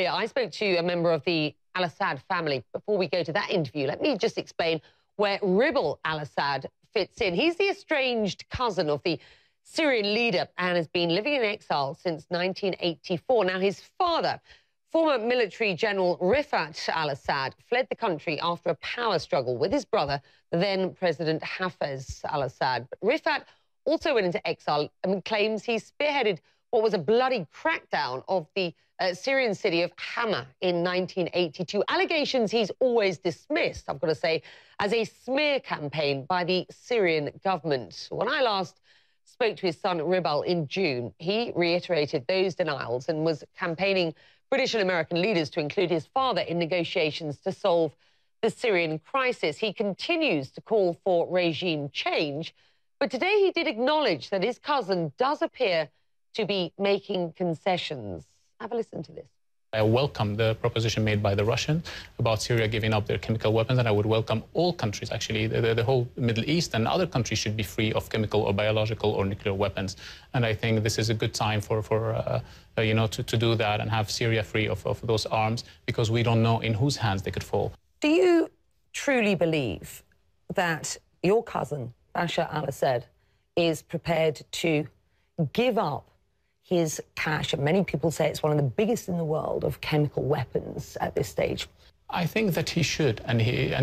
I spoke to a member of the Al-Assad family. Before we go to that interview, let me just explain where Ribal Al-Assad fits in. He's the estranged cousin of the Syrian leader and has been living in exile since 1984. Now, his father, former military general Rifat Al-Assad, fled the country after a power struggle with his brother, the then President Hafez Al-Assad. But Rifat also went into exile and claims he spearheaded what was a bloody crackdown of the Syrian city of Hama in 1982. Allegations he's always dismissed, I've got to say, as a smear campaign by the Syrian government. When I last spoke to his son Ribal in June, he reiterated those denials and was campaigning British and American leaders to include his father in negotiations to solve the Syrian crisis. He continues to call for regime change, but today he did acknowledge that his cousin does appear to be making concessions. Have a listen to this. I welcome the proposition made by the Russians about Syria giving up their chemical weapons, and I would welcome all countries, actually, the whole Middle East and other countries should be free of chemical or biological or nuclear weapons. And I think this is a good time to do that and have Syria free of those arms, because we don't know in whose hands they could fall. Do you truly believe that your cousin, Bashar al-Assad, is prepared to give up his cache, and many people say it's one of the biggest in the world, of chemical weapons at this stage? I think that he should, and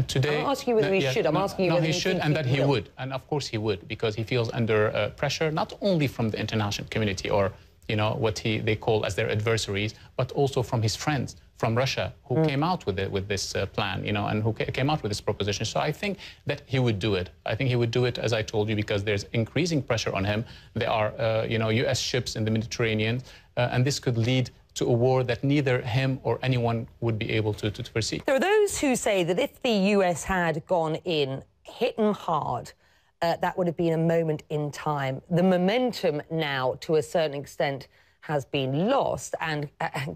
today... I'm not asking you whether he should, I'm asking you whether he should, and that he would, and of course he would, because he feels under pressure, not only from the international community or, you know, what they call as their adversaries, but also from his friends from Russia who came out with this plan, you know, and who came out with this proposition. So I think that he would do it. I think he would do it, as I told you, because there's increasing pressure on him. There are, U.S. ships in the Mediterranean, and this could lead to a war that neither him or anyone would be able to foresee. There are those who say that if the U.S. had gone in, hit them hard, that would have been a moment in time. The momentum now, to a certain extent, has been lost, and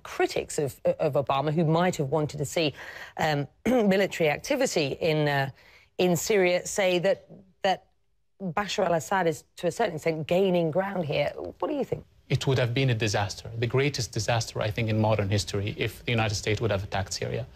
critics of Obama, who might have wanted to see military activity in Syria, say that Bashar al-Assad is, to a certain extent, gaining ground here. What do you think? It would have been a disaster, the greatest disaster, I think, in modern history, if the United States would have attacked Syria.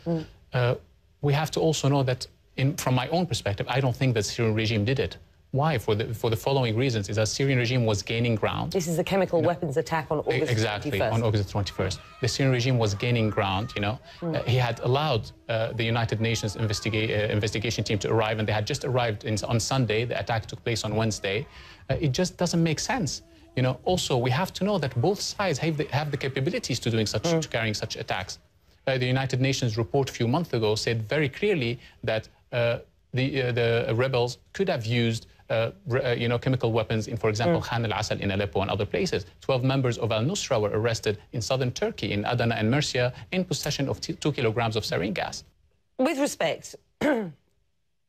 We have to also know that, from my own perspective, I don't think that the Syrian regime did it. Why? For the following reasons: is that the Syrian regime was gaining ground. This is the chemical weapons attack on August 21st. Exactly, on August 21st. The Syrian regime was gaining ground, you know. He had allowed the United Nations investigation team to arrive, and they had just arrived on Sunday. The attack took place on Wednesday. It just doesn't make sense. You know, also, we have to know that both sides have the capabilities to doing to carrying such attacks. The United Nations report a few months ago said very clearly that the rebels could have used chemical weapons in, for example, Khan al-Assad in Aleppo and other places. 12 members of al-Nusra were arrested in southern Turkey, in Adana and Mercia, in possession of 2 kilograms of sarin gas. With respect,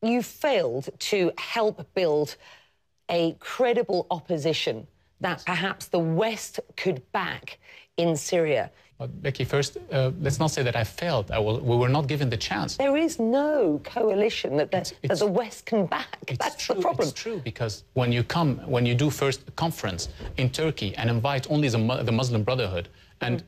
you failed to help build a credible opposition that perhaps the West could back in Syria. But Becky, first, let's not say that I failed. We were not given the chance. There is no coalition that the West can back. That's the problem. It's true, because when you do first a conference in Turkey and invite only the Muslim Brotherhood, and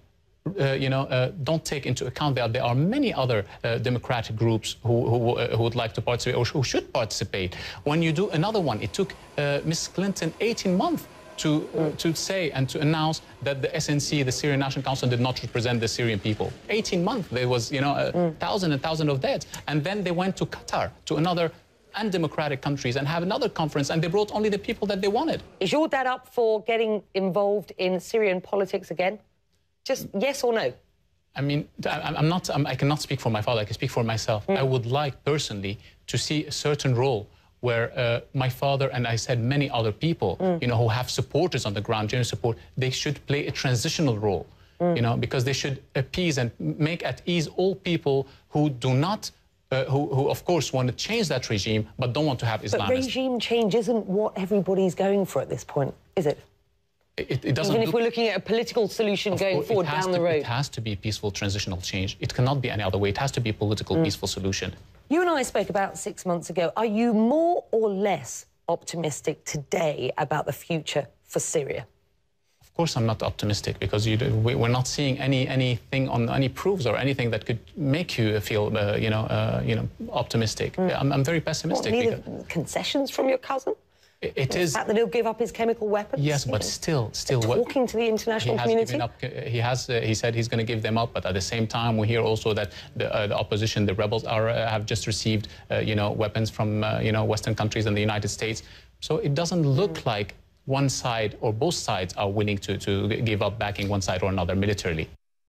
don't take into account that there are many other democratic groups who would like to participate or who should participate. When you do another one, it took Ms. Clinton 18 months to say and to announce that the SNC, the Syrian National Council, did not represent the Syrian people. 18 months, there was, thousands and thousands of deaths. And then they went to Qatar, to another undemocratic countries, and have another conference, and they brought only the people that they wanted. Is your dad up for getting involved in Syrian politics again? Just yes or no? I mean, I cannot speak for my father, I can speak for myself. I would like, personally, to see a certain role where my father and I said many other people, who have supporters on the ground, general support, they should play a transitional role, because they should appease and make at ease all people who do not, who of course want to change that regime, but don't want to have Islamists. But regime change isn't what everybody's going for at this point, is it? It doesn't. Even if we're looking at a political solution going forward down the road. It has to be peaceful transitional change. It cannot be any other way. It has to be a political, peaceful solution. You and I spoke about 6 months ago. Are you more or less optimistic today about the future for Syria? Of course, I'm not optimistic because we're not seeing anything on any proofs or anything that could make you feel, optimistic. I'm very pessimistic. What, neither concessions from your cousin? It is the fact that he'll give up his chemical weapons. Yes, but still, talking to the international community. He said he's going to give them up, but at the same time, we hear also that the opposition, the rebels, have just received, weapons from, Western countries and the United States. So it doesn't look like one side or both sides are willing to give up backing one side or another militarily.